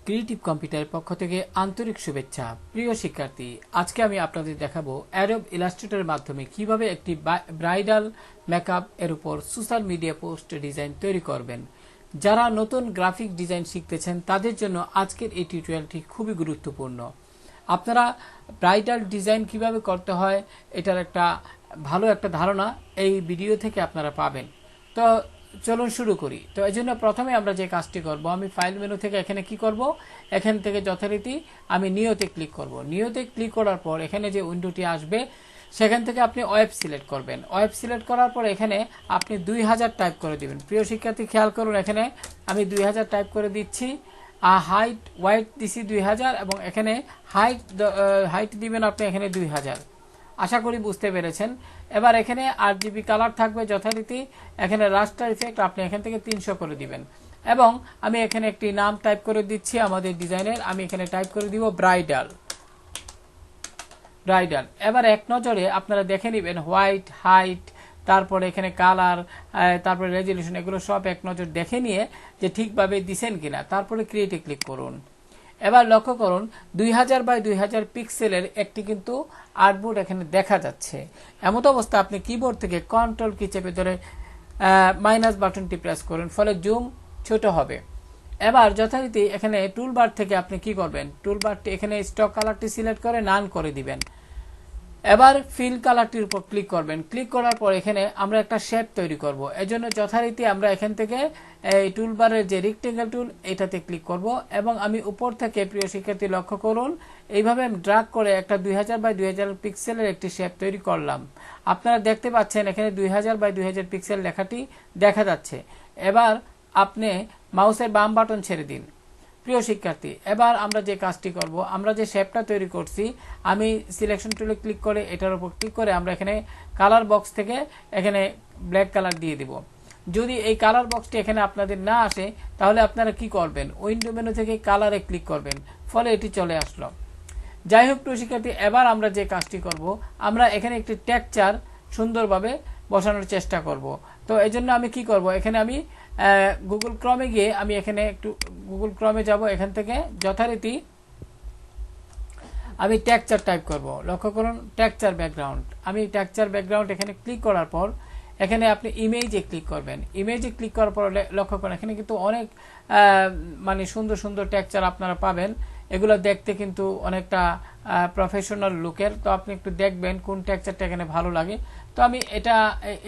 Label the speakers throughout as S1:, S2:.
S1: Creative কম্পিউটারের পক্ষ থেকে আন্তরিক শুভেচ্ছা। প্রিয় শিক্ষার্থী, আজকে আমি আপনাদের দেখাবো অ্যাডোব ইলাস্ট্রেটরের মাধ্যমে কিভাবে একটি ব্রাইডাল মেকআপ এর উপর সোশ্যাল মিডিয়া পোস্ট ডিজাইন তৈরি করবেন। যারা নতুন গ্রাফিক ডিজাইন শিখতেছেন তাদের জন্য আজকের এই টিউটোরিয়ালটি খুবই গুরুত্বপূর্ণ। আপনারা ব্রাইডাল ডিজাইন কিভাবে করতে হয় এটার ভালো একটা ধারণা এই ভিডিও থেকে আপনারা পাবেন। তো চলুন শুরু করি। তো এই জন্য প্রথমে আমরা যে কাজটি করব, আমি ফাইল মেনু থেকে এখানে কি করব, এখান থেকে যথারীতি আমি নিউতে ক্লিক করব। নিউতে ক্লিক করার পর এখানে যে উইন্ডোটি আসবে সেখান থেকে আপনি ওয়েব সিলেক্ট করবেন। ওয়েব সিলেক্ট করার পর এখানে আপনি 2000 টাইপ করে দিবেন। প্রিয় শিক্ষার্থী, খেয়াল করুন, এখানে আমি 2000 টাইপ করে দিচ্ছি। হাইট ওয়াইড দিছি 2000 এবং এখানে হাইট দিবেন আপনি এখানে 2000। আশা করি বুঝতে পেরেছেন। এবার এখানে RGB কালার থাকবে যথারীতি। এখানে রাস্টার ইফেক্ট আপনি এখান থেকে 300 করে দিবেন এবং আমি এখানে একটি নাম টাইপ করে দিচ্ছি আমাদের ডিজাইনের। আমি এখানে টাইপ করে দিব ব্রাইডাল। এবার এক নজরে আপনারা দেখে নেবেন হোয়াইট, হাইট, তারপরে এখানে কালার, তারপরে রেজলিউশন, এগুলো সব এক নজর দেখে নিয়ে যে ঠিকভাবে দিছেন কিনা, তারপরে ক্রিয়েটে ক্লিক করুন। এবার লক্ষ্য করুন 2000 বাই 2000 পিক্সেলের একটি কিন্তু আর্টবোর্ড এখানে দেখা যাচ্ছে। এমত অবস্থা আপনি কিবোর্ড থেকে কন্ট্রোল কি চেপে ধরে মাইনাস বাটনটি প্রেস করুন, ফলে জুম ছোট হবে। এবার যথারীতি এখানে টুলবার থেকে আপনি কি করবেন, টুলবারটি এখানে স্টক কালারটি সিলেক্ট করে নান করে দিবেন। এবার ফিল কালারটির উপর ক্লিক করবেন। ক্লিক করার পর এখানে আমরা একটা শেপ তৈরি করব। এজন্য যথারীতি আমরা এখান থেকে এই টুলবারের যে রেক্টেঙ্গেল টুল এটাতে ক্লিক করব এবং আমি উপর থেকে, প্রিয় শিক্ষার্থী লক্ষ্য করুন, এইভাবে ড্র্যাগ করে একটা 2000 বাই 2000 পিক্সেলের একটি শেপ তৈরি করলাম। আপনারা দেখতে পাচ্ছেন এখানে 2000 বাই 2000 পিক্সেল লেখাটি দেখা যাচ্ছে। এবার আপনি মাউসের বাম বাটন ছেড়ে দিন। প্রিয় শিক্ষার্থী, এবার আমরা যে কাজটি করব, আমরা যে শেপটা তৈরি করছি, আমি সিলেকশন টুলে ক্লিক করে এটার উপর ক্লিক করে আমরা এখানে কালার বক্স থেকে এখানে ব্ল্যাক কালার দিয়ে দিব। যদি এই কালার বক্সটি এখানে আপনাদের না আসে তাহলে আপনারা কি করবেন, উইন্ডো মেনু থেকে কালারে ক্লিক করবেন, ফলে এটি চলে আসলো। যাই হোক প্রিয় শিক্ষার্থী, এবার আমরা যে কাজটি করব, আমরা এখানে একটি টেক্সচার সুন্দরভাবে বসানোর চেষ্টা করব। তো এই জন্য আমি কি করব, এখানে আমি গুগল ক্রমে গিয়ে আমি এখানে একটু গুগল ক্রমে যাব। এখান থেকে যথারীতি আমি টেক্সচার টাইপ করব। লক্ষ্য করুন টেক্সচার ব্যাকগ্রাউন্ড। আমি টেক্সচার ব্যাকগ্রাউন্ড এখানে ক্লিক করার পর এখানে আপনি ইমেজে ক্লিক করবেন। ইমেজে ক্লিক করার পর লক্ষ্য করুন এখানে কিন্তু অনেক মানে সুন্দর সুন্দর টেক্সচার আপনারা পাবেন। এগুলো দেখতে কিন্তু অনেকটা প্রফেশনাল লুকের। তো আপনি একটু দেখবেন কোন টেক্সচারটা এখানে ভালো লাগে। তো আমি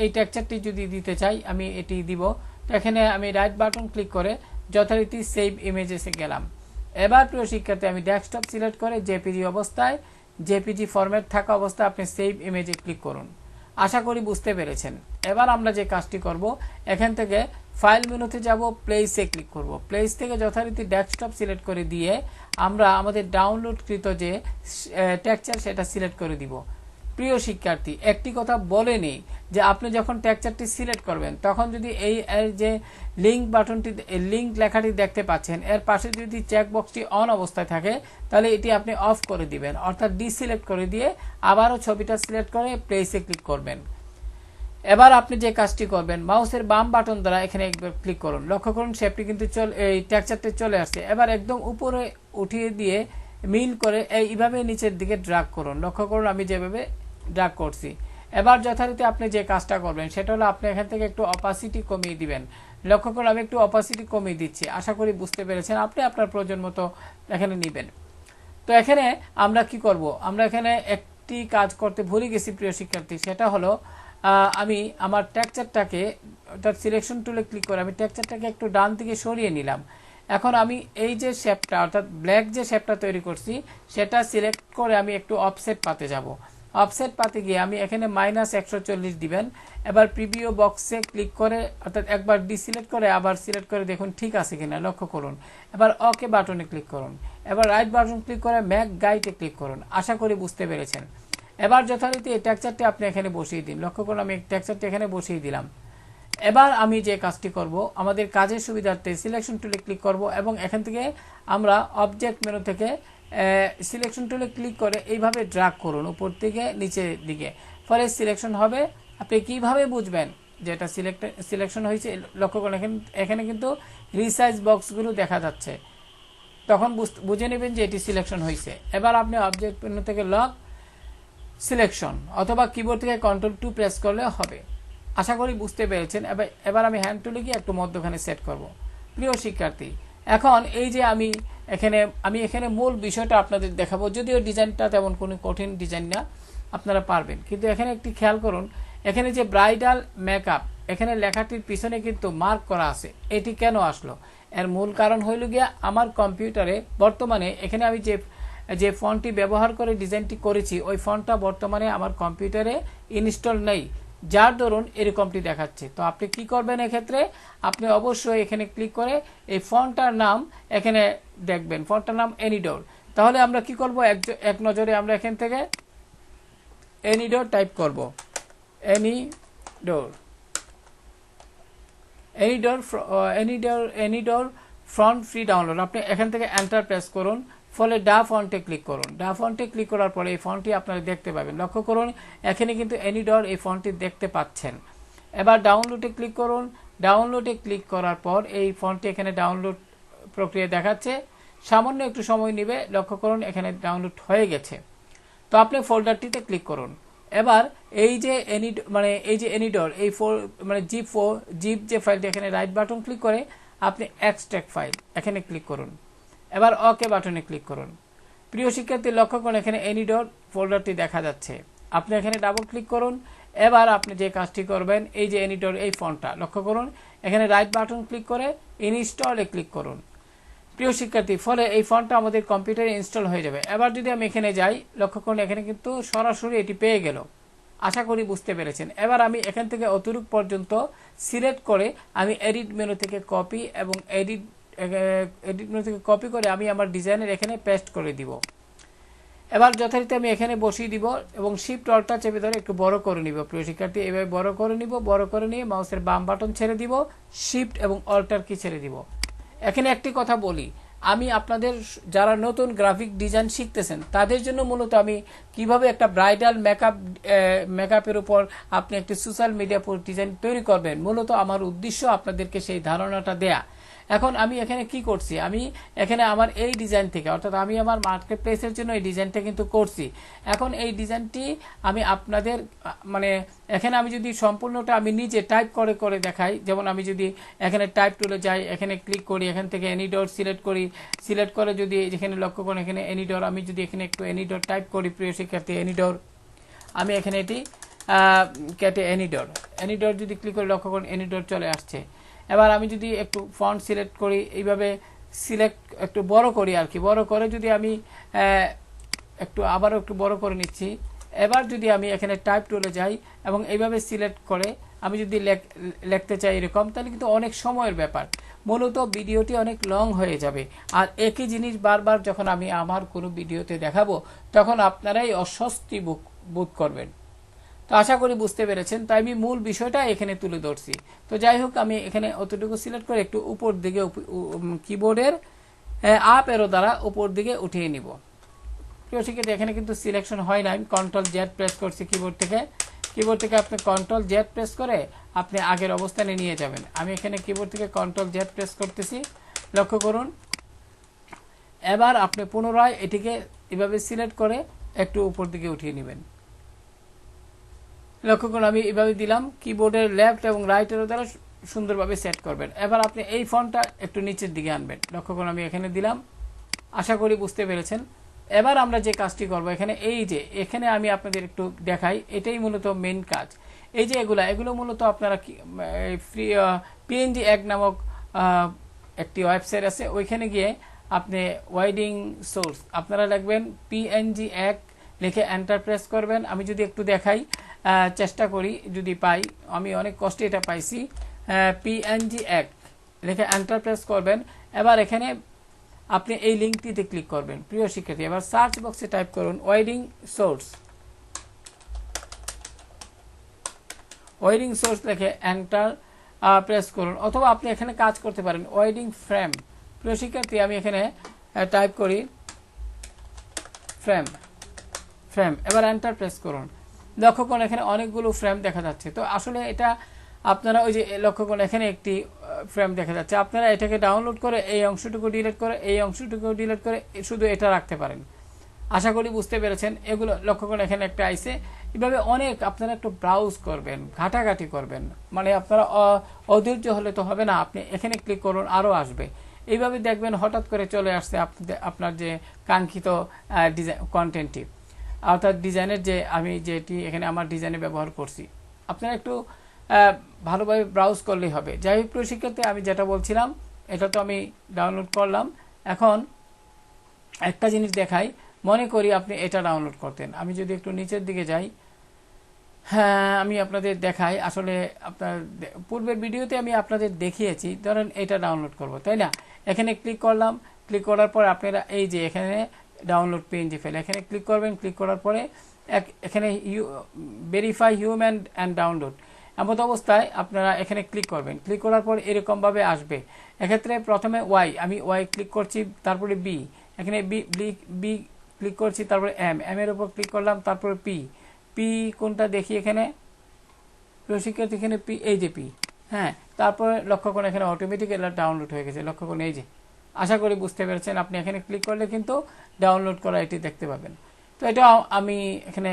S1: এই টেক্সচারটি যদি দিতে চাই আমি এটি দিব। তো এখানে আমি রাইট বাটন ক্লিক করে যথারীতি সেভ ইমেজেসে গেলাম। এবার প্রিয় শিক্ষার্থী, আমি ডেস্কটপ সিলেক্ট করে জেপিজি অবস্থায়, জেপিজি ফরম্যাট থাকা অবস্থায় আপনি সেভ ইমেজে ক্লিক করুন। আশা করি বুঝতে পেরেছেন। এবার আমরা যে কাজটি করব, এখান থেকে ফাইল মেনুতে যাব, প্লেসে ক্লিক করব। প্লেস থেকে যথারীতি ডেস্কটপ সিলেক্ট করে দিয়ে আমরা আমাদের ডাউনলোডকৃত যে টেক্সচার সেটা সিলেক্ট করে দিব। প্রিয় শিক্ষার্থী, একটি কথা বলে নেই যে আপনি যখন টেক্সচারটি সিলেক্ট করবেন তখন যদি এই যে লিঙ্ক বাটনটি, লিঙ্ক লেখাটি দেখতে পাচ্ছেন, এর পাশে যদি চেকবক্সটি অন অবস্থায় থাকে তাহলে এটি আপনি অফ করে দিবেন, অর্থাৎ ডিসিলেক্ট করে দিয়ে আবারও ছবিটা সিলেক্ট করে প্লেসে ক্লিক করবেন। এবার আপনি যে কাজটি করবেন, মাউসের বাম বাটন দ্বারা এখানে একবার ক্লিক করুন। লক্ষ্য করুন শেপটি কিন্তু এই টেক্সচারটি চলে আসছে। এবার একদম উপরে উঠিয়ে দিয়ে মিল করে এইভাবে নিচের দিকে ড্র্যাগ করুন। লক্ষ্য করুন আমি যেভাবে ড্র্যাগ করছি। এবার যথারীতি আপনি যে কাজটা করবেন সেটা হলো আপনি এখান থেকে একটু অপাসিটি কমিয়ে দিবেন। লক্ষ্য করুন আমি একটু অপাসিটি কমিয়ে দিচ্ছি। আশা করি বুঝতে পেরেছেন। আপনি আপনার প্রয়োজন মতো এখানে নেবেন। তো এখানে আমরা কি করব, আমরা এখানে একটি কাজ করতে ভুলে গেছি প্রিয় শিক্ষার্থী, সেটা হলো আমি আমার টেক্সচারটাকে অর্থাৎ সিলেকশন টুলে ক্লিক করে আমি টেক্সচারটাকে একটু ডান দিকে সরিয়ে নিলাম। এখন আমি এই যে শেপটা অর্থাৎ ব্ল্যাক যে শেপটা তৈরি করছি সেটা সিলেক্ট করে আমি একটু অফসেট পাতে যাব। অফসেট পাতে গিয়ে আমি এখানে -140 দিবেন। এবার প্রিভিউ বক্সে ক্লিক করে অর্থাৎ একবার ডিসিলেক্ট করে আবার সিলেক্ট করে দেখুন ঠিক আছে কিনা, লক্ষ্য করুন। এবার ওকে বাটনে ক্লিক করুন। এবার রাইট বাটন ক্লিক করে ম্যাক গাইডে ক্লিক করুন। আশা করি বুঝতে পেরেছেন। এবার যথারীতি এই টেক্সচারটি আপনি এখানে বসিয়ে দিন। লক্ষ্য করুন আমি টেক্সচারটি এখানে বসিয়ে দিলাম। এবার আমি যে কাজটি করব, আমাদের কাজের সুবিধার্থে সিলেকশন টুলে ক্লিক করব এবং এখান থেকে আমরা অবজেক্ট মেনু থেকে সিলেকশন টুলে ক্লিক করে এইভাবে ড্র্যাগ করুন উপর থেকে নিচের দিকে, ফলে সিলেকশন হবে। আপনি কিভাবে বুঝবেন যে এটা সিলেকশন হয়েছে? লক্ষ্য করুন এখানে কিন্তু রিসাইজ বক্সগুলো দেখা যাচ্ছে। তখন বুঝে নেবেন যে এটি সিলেকশন হয়েছে। এবার আপনি অবজেক্ট মেনু থেকে লক সিলেকশন অথবা কিবোর্ড থেকে Ctrl+2 প্রেস করলে হবে। আশা করি বুঝতে পেরেছেন। এবার আমি হ্যান্ড টুলে গিয়ে একটু মধ্যখানে সেট করব। প্রিয় শিক্ষার্থী, এখন এই যে আমি এখানে মূল বিষয়টা আপনাদের দেখাবো, যদিও ডিজাইনটা তেমন কোনো কঠিন ডিজাইন না, আপনারা পারবেন। কিন্তু এখানে একটি খেয়াল করুন, এখানে যে ব্রাইডাল মেকআপ এখানে লেখাটির পিছনে কিন্তু মার্ক করা আছে। এটি কেন আসলো? এর মূল কারণ হইল গিয়া আমার কম্পিউটারে বর্তমানে এখানে আমি যে ফন্টটি ব্যবহার করে ডিজাইনটি করেছি ওই ফন্টটা বর্তমানে আমার কম্পিউটারে ইনস্টল নেই, যার দরুন এরকমটি দেখাচ্ছে। তো আপনি কি করবেন এক্ষেত্রে? আপনি অবশ্যই এখানে ক্লিক করে এই ফন্টটার নাম এখানে দেখবেন, ফন্টটার নাম এনিডোর। তাহলে আমরা কি করব, এক নজরে আমরা এখান থেকে এনিডোর টাইপ করব। এনিডোর ফন্ট ফ্রি ডাউনলোড। আপনি এখান থেকে এন্টার প্রেস করুন, ফলে ডা ফন্টে ক্লিক করুন। ডা ফন্টে ক্লিক করার পরে এই ফন্টটি আপনারা দেখতে পাবেন। লক্ষ্য করুন এখানে কিন্তু এনিডোর এই ফন্টটি দেখতে পাচ্ছেন। এবার ডাউনলোডে ক্লিক করুন। ডাউনলোডে ক্লিক করার পর এই ফন্টটি এখানে ডাউনলোড প্রক্রিয়া দেখাচ্ছে, সামান্য একটু সময় নেবে। লক্ষ্য করুন এখানে ডাউনলোড হয়ে গেছে। তো আপনি ফোল্ডারটিতে ক্লিক করুন। এবার এই যে এনিডোর এই জিপ যে ফাইলটি, এখানে রাইট বাটন ক্লিক করে আপনি এক্সট্রাক্ট ফাইল এখানে ক্লিক করুন। এবার ওকে বাটনে ক্লিক করুন। প্রিয় শিক্ষার্থী, লক্ষ্য করুন এখানে এনিডোর ফোল্ডারটি দেখা যাচ্ছে। আপনি এখানে ডাবল ক্লিক করুন। এবার আপনি যে কাজটি করবেন, এই যে এনিডোর এই ফন্টটা লক্ষ্য করুন, এখানে রাইট বাটন ক্লিক করে ইনস্টলে ক্লিক করুন। প্রিয় শিক্ষার্থী, ফলে এই ফন্টটা আমাদের কম্পিউটারে ইনস্টল হয়ে যাবে। এবার যদি আমি এখানে যাই, লক্ষ্য করুন এখানে কিন্তু সরাসরি এটি পেয়ে গেল। আশা করি বুঝতে পেরেছেন। এবার আমি এখান থেকে অতটুকু পর্যন্ত সিলেক্ট করে আমি এডিট মেনু থেকে কপি এবং এডিট মেনু থেকে কপি করে আমি আমার ডিজাইনের এখানে পেস্ট করে দিব। এবার যথারীতি আমি এখানে বসিয়ে দিব এবং শিফট অল্টটা চেপে ধরে একটু বড় করে নিব। প্রিয় শিক্ষার্থী, এভাবে বড় করে নিব। বড় করে নিয়ে মাউসের বাম বাটন ছেড়ে দিব, শিফট এবং অল্টার কি ছেড়ে দিব। এখানে একটি কথা বলি, আমি আপনাদের যারা নতুন গ্রাফিক ডিজাইন শিখতেছেন তাদের জন্য মূলত আমি কিভাবে একটা ব্রাইডাল মেকআপের উপর আপনি একটি সোশ্যাল মিডিয়া ডিজাইন তৈরি করবেন, মূলত আমার উদ্দেশ্য আপনাদেরকে সেই ধারণাটা দেয়া। এখন আমি এখানে কি করছি, আমি এখানে আমার এই ডিজাইন থেকে, অর্থাৎ আমি আমার মার্কেট প্লেসের জন্য এই ডিজাইনটা কিন্তু করছি। এখন এই ডিজাইনটি আমি আপনাদের এখানে আমি যদি সম্পূর্ণটা আমি নিজে টাইপ করে করে দেখাই, যেমন আমি যদি এখানে টাইপ টুলে যাই, এখানে ক্লিক করি, এখান থেকে এনিডোর সিলেক্ট করি, সিলেক্ট করে যদি যেখানে লক্ষ্য করেন এখানে এনিডোর, আমি যদি এখানে একটু এনিডোর টাইপ করি, প্রিয় শিক্ষার্থী এনিডোর, আমি এখানে এটি কেটে এনিডোর যদি ক্লিক করে লক্ষ্য করেন এনিডোর চলে আসছে। এবার আমি যদি একটু ফন্ট সিলেক্ট করি, এইভাবে সিলেক্ট একটু বড় করি আর কি, বড় করে যদি আমি আবারও একটু বড় করে নিচ্ছি। এবার যদি আমি এখানে টাইপ টুলে যাই এবং এইভাবে সিলেক্ট করে আমি যদি লিখতে চাই এরকম, তাহলে কিন্তু অনেক সময়ের ব্যাপার, মূলত ভিডিওটি অনেক লং হয়ে যাবে। আর একই জিনিস বারবার যখন আমি আমার কোনো ভিডিওতে দেখাবো তখন আপনারাই অস্বস্তি বোধ করবেন। তো আশা করি বুঝতে পেরেছেন। তাই আমি মূল বিষয়টা এখানে তুলে ধরছি। তো যাই হোক, আমি এখানে অতটুকু সিলেক্ট করে একটু উপর দিকে কিবোর্ডের আপ এরো দ্বারা উপর দিকে উঠিয়ে নিব। প্রিয় শিক্ষার্থী, এখানে কিন্তু সিলেকশন হয় না, আমি Ctrl+Z প্রেস করছি কিবোর্ড থেকে আপনি Ctrl+Z প্রেস করে আপনি আগের অবস্থানে নিয়ে যাবেন। আমি এখানে কিবোর্ড থেকে Ctrl+Z প্রেস করতেছি, লক্ষ্য করুন। এবার আপনি পুনরায় এটিকে এভাবে সিলেক্ট করে একটু উপর দিকে উঠিয়ে নেবেন। লক্ষ্য করুন আমি এভাবে দিলাম, কিবোর্ডের লেফট এবং রাইট এর দ্বারা সুন্দরভাবে সেট করবেন। এবার আপনি এই ফন্টটা একটু নিচের দিকে আনবেন। লক্ষ্য করুন আমি এখানে দিলাম। আশা করি বুঝতে পেরেছেন। এবার আমরা যে কাজটি করব, এখানে আমি আপনাদের একটু দেখাই, এটাই মূলত মেইন কাজ। এই যে এগুলো মূলত আপনারা ফ্রি PNG এক নামক একটি ওয়েবসাইট আছে, ওইখানে গিয়ে আপনি ওয়াইডিং সোর্স আপনারা লিখবেন PNG এক লিখে এন্টার প্রেস করবেন। আমি যদি একটু দেখাই, চেষ্টা করি যদি পাই, আমি অনেক কষ্টে এটা পাইছি। PNG এক লিখে এন্টার প্রেস করবেন। এবার এখানে আপনি এই লিঙ্কটিতে ক্লিক করবেন। প্রিয় শিক্ষার্থী, এবার সার্চ বক্সে টাইপ করুন ওয়াইডিং সোর্স লিখে এন্টার প্রেস করুন, অথবা আপনি এখানে কাজ করতে পারেন ওয়াইডিং ফ্রেম। প্রিয় শিক্ষার্থী, আমি এখানে টাইপ করি ফ্রেম। এবার এন্টার প্রেস করুন। লক্ষ্য করুন এখানে অনেকগুলো ফ্রেম দেখা যাচ্ছে। তো আসলে এটা আপনারা ওই যে লক্ষ্য করুন এখানে একটি ফ্রেম দেখা যাচ্ছে। আপনারা এটাকে ডাউনলোড করে এই অংশটুকু ডিলিট করে এই অংশটুকু ডিলিট করে শুধু এটা রাখতে পারেন। আশা করি বুঝতে পেরেছেন। এগুলো লক্ষ্য করে এখানে একটা আইসে, এভাবে অনেক আপনারা একটু ব্রাউজ করবেন, ঘাটাঘাটি করবেন, মানে আপনারা অধৈর্য হলে তো হবে না। আপনি এখানে ক্লিক করুন, আরও আসবে। এইভাবে দেখবেন হঠাৎ করে চলে আসছে আপনার যে কাঙ্ক্ষিত ডিজাইন কন্টেন্টটি, অর্থাৎ ডিজাইনের যে আমি যেটি এখানে আমার ডিজাইনে ব্যবহার করছি। আপনারা একটু ভালোভাবে ব্রাউজ করলেই হবে। যাই হোক প্রিয় শিক্ষার্থী, আমি যেটা বলছিলাম এটা তো আমি ডাউনলোড করলাম। এখন একটা জিনিস দেখাই, মনে করি আপনি এটা ডাউনলোড করতেন। আমি যদি একটু নিচের দিকে যাই, হ্যাঁ আমি আপনাদের দেখাই। আসলে আপনার পূর্বের ভিডিওতে আমি আপনাদের দেখিয়েছি, ধরেন এটা ডাউনলোড করব, তাই না? এখানে ক্লিক করলাম, ক্লিক করার পর আপনারা এই যে এখানে ডাউনলোড পিএনজি ফাইল এখানে ক্লিক করবেন। ক্লিক করার পরে এখানে ভেরিফাই হিউম্যান অ্যান্ড ডাউনলোড এমত অবস্থায় আপনারা এখানে ক্লিক করবেন। ক্লিক করার পর এরকমভাবে আসবে। এক্ষেত্রে প্রথমে ওয়াই, আমি ওয়াই ক্লিক করছি, তারপরে বি, এখানে বি ক্লিক করছি, তারপরে এম এর উপর ক্লিক করলাম, তারপরে পি কোনটা দেখি এখানে শিক্ষার্থী, এখানে পি, এই যে পি, হ্যাঁ। তারপরে লক্ষ্য করুন এখানে অটোমেটিক এটা ডাউনলোড হয়ে গেছে। লক্ষ্য করুন এই যে, আশা করি বুঝতে পেরেছেন। আপনি এখানে ক্লিক করলে কিন্তু ডাউনলোড করা এটি দেখতে পাবেন। তো এটা আমি এখানে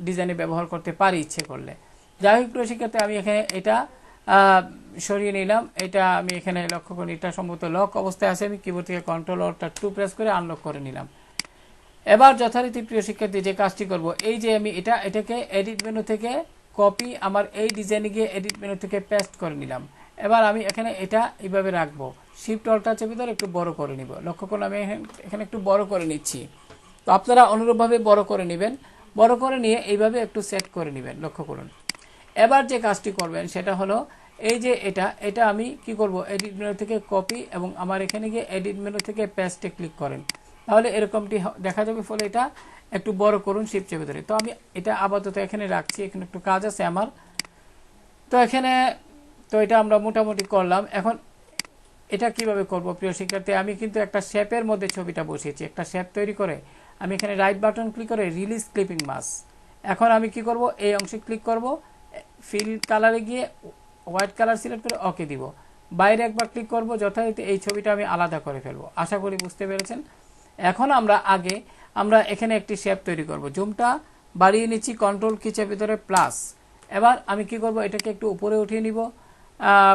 S1: ডিজাইনে ব্যবহার করতে পারি ইচ্ছে করলে। যাই হোক প্রিয় শিক্ষার্থী, আমি এখানে এটা সরিয়ে নিলাম। এটা আমি এখানে লক্ষ্য করি এটা সম্ভবত লক অবস্থায় আছে। আমি কিবোর্ড থেকে কন্ট্রোল অল্টার 2 প্রেস করে আনলক করে নিলাম। এবার যথারীতি প্রিয় শিক্ষার্থী যে কাজটি করব, এই যে আমি এটাকে এডিট মেনু থেকে কপি, আমার এই ডিজাইনে গিয়ে এডিট মেনু থেকে পেস্ট করে নিলাম। এবার আমি এখানে এটা এইভাবে রাখবো, শিফট অল্টার চেপে ধরে একটু বড় করে নিব। লক্ষ্য করুন আমি এখানে একটু বড় করে নিচ্ছি। তো আপনারা অনুরূপভাবে বড় করে নেবেন। বড় করে নিয়ে এইভাবে একটু সেট করে নেবেন। লক্ষ্য করুন এবার যে কাজটি করবেন সেটা হলো এই যে এটা আমি কি করব, এডিট মেনু থেকে কপি এবং আমার এখানে গিয়ে এডিট মেনু থেকে পেস্টে ক্লিক করেন, তাহলে এরকমটি দেখা যাবে। ফলে এটা একটু বড় করুন শিফট চেপে ধরে। তো আমি এটা আপাতত এখানে রাখছি, এখানে একটু কাজ আছে আমার। তো এখানে তো এটা আমরা মোটামুটি করলাম। এখন এটা কিভাবে করব প্রিয় শিক্ষার্থী, আমি কিন্তু একটা শেপের মধ্যে ছবিটা বসিয়েছি। একটা শেপ তৈরি করে আমি এখানে রাইট বাটন ক্লিক করে রিলিজ ক্লিপিং মাস্ক। এখন আমি কি করব, এই অংশে ক্লিক করব, ফিল কালারে গিয়ে হোয়াইট কালার সিলেক্ট করে ওকে দিব। বাইরে একবার ক্লিক করব, যথারীতি এই ছবিটা আমি আলাদা করে ফেলবো। আশা করি বুঝতে পেরেছেন। এখন আমরা এখানে একটি শেপ তৈরি করব। জুমটা বাড়িয়ে নিচ্ছি, কন্ট্রোল কি চেপে ধরে প্লাস। এবার আমি কি করব, এটাকে একটু উপরে উঠিয়ে নিব।